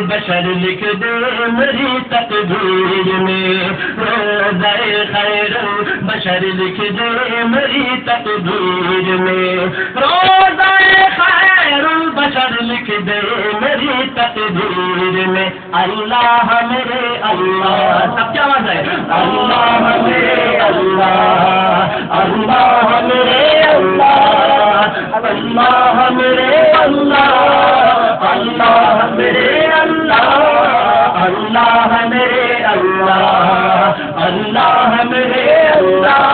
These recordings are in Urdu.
بشر لکھ دے میری تقدیر میں، روزہ خیر البشر لکھ دے میری تقدیر میں، روزہ خیر البشر لکھ دے میری تقدیر میں، اللہ میرے اللہ، سب کیا بات ہے، اللہ میرے اللہ، اللہ میرے اللہ، اللہ میرے اللہ، اللہ میرے اللہ، اللہ میرے اللہ، اللہ میرے اللہ،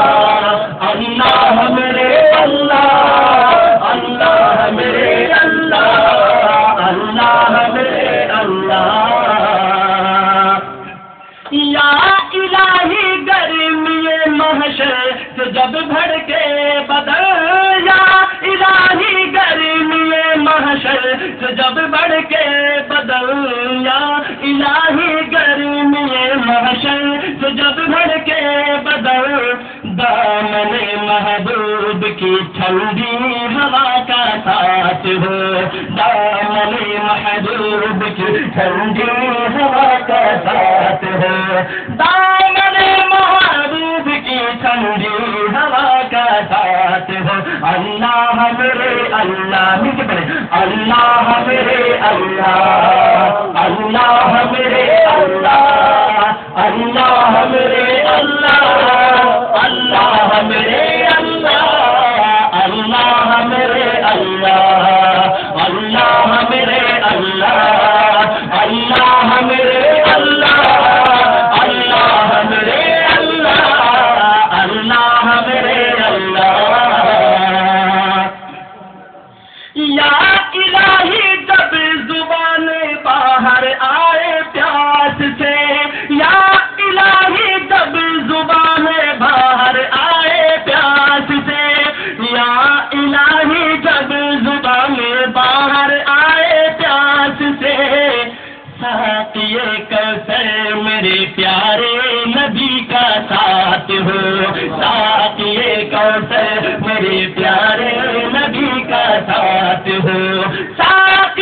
اللہ میرے اللہ، اللہ میرے اللہ، اللہ میرے اللہ، یا الہی گرمی محشر سے جب بھڑکے بدن، یا الہی گرمی محشر سے جب بھڑکے بدن، یا الہی گرمی محشر سے جب بھڑکے بدن، دامن محبوب کی ٹھنڈی ہوا کا ساتھ ہو، دامن محبوب کی ٹھنڈی ہوا کا ساتھ ہو، دامن محبوب کی ٹھنڈی ہوا کا ساتھ ہو، اللہ میرے اللہ، نیچے پڑھے، اللہ میرے اللہ، اللہ میرے اللہ، اللہ میرے اللہ، اللہ میرے اللہ، اللہ میرے اللہ، اللہ میرے اللہ، اللہ میرے اللہ، اللہ میرے اللہ، اللہ میرے اللہ، یا الہی جب زبان باہر آئے پیاس سے، یا الہی جب زبان باہر آئے پیاس سے، یا الہی جب زبان باہر آئے پیاس سے، ساتھ کوثر میرے پیارے نبی کا ساتھ ہو، ساتھ کوثر میرے پیارے نبی کا ساتھ ہو، ساتھ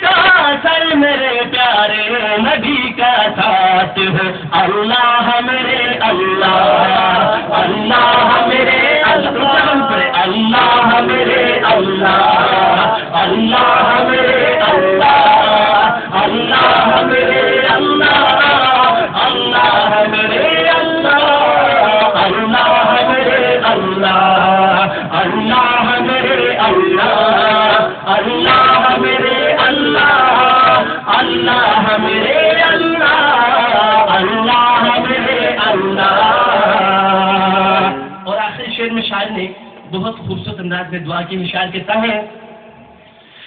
کوثر میرے پیارے نبی کا ساتھ ہو، اللہ میرے اللہ، اللہ میرے اللہ، اللہ میرے اللہ، اللہ میرے اللہ، اللہ میرے اللہ، اللہ میرے اللہ، اللہ میرے اللہ، اللہ میرے اللہ، اللہ میرے اللہ، اللہ میرے اللہ، اللہ میرے اللہ۔ اور آخری شعر میں شاعر نے بہت خوبصورت انداز میں دعا کی، شاعر کہتا ہے،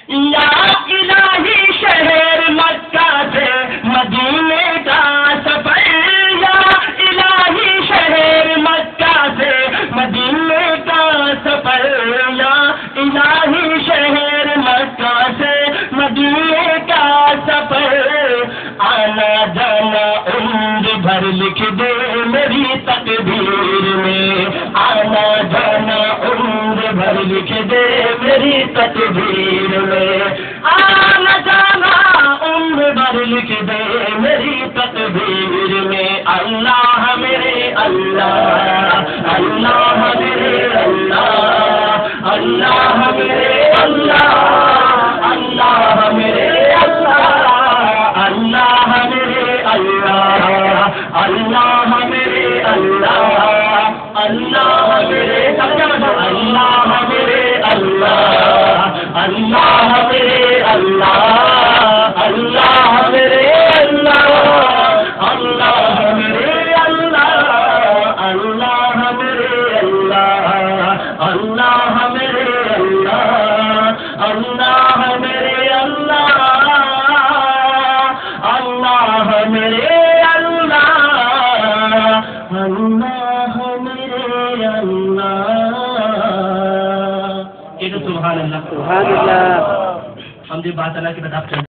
یا الہی شہر مکہ سے مدینے کا سفر، یا الہی شہر مکہ سے مدینے کا سفر، یا الہی شہر مکہ سے مدینے کا سفر، آنا جانا عمر بھر لکھ دے میری تقدیر میں، آنا جانا عمر بھر لکھ دے میری تقدیر میں، آنا جانا عمر بھر لکھ دے میری تقدیر میں، اللہ میرے اللہ، اللہ میرے اللہ، اللہ میرے اللہ، اللہ میرے اللہ، اللہ میرے اللہ، اللہ میرے اللہ، اللہ میرے اللہ میرے اللہ، اللہ میرے اللہ، اللہ میرے اللہ، اللہ میرے اللہ، اللہ میرے اللہ، اللہ میرے اللہ، اللہ میرے اللہ، اللہ میرے اللہ، اللہ میرے اللہ۔ سبحان اللہ، سبحان اللہ، ہم جو بات اللہ کی بات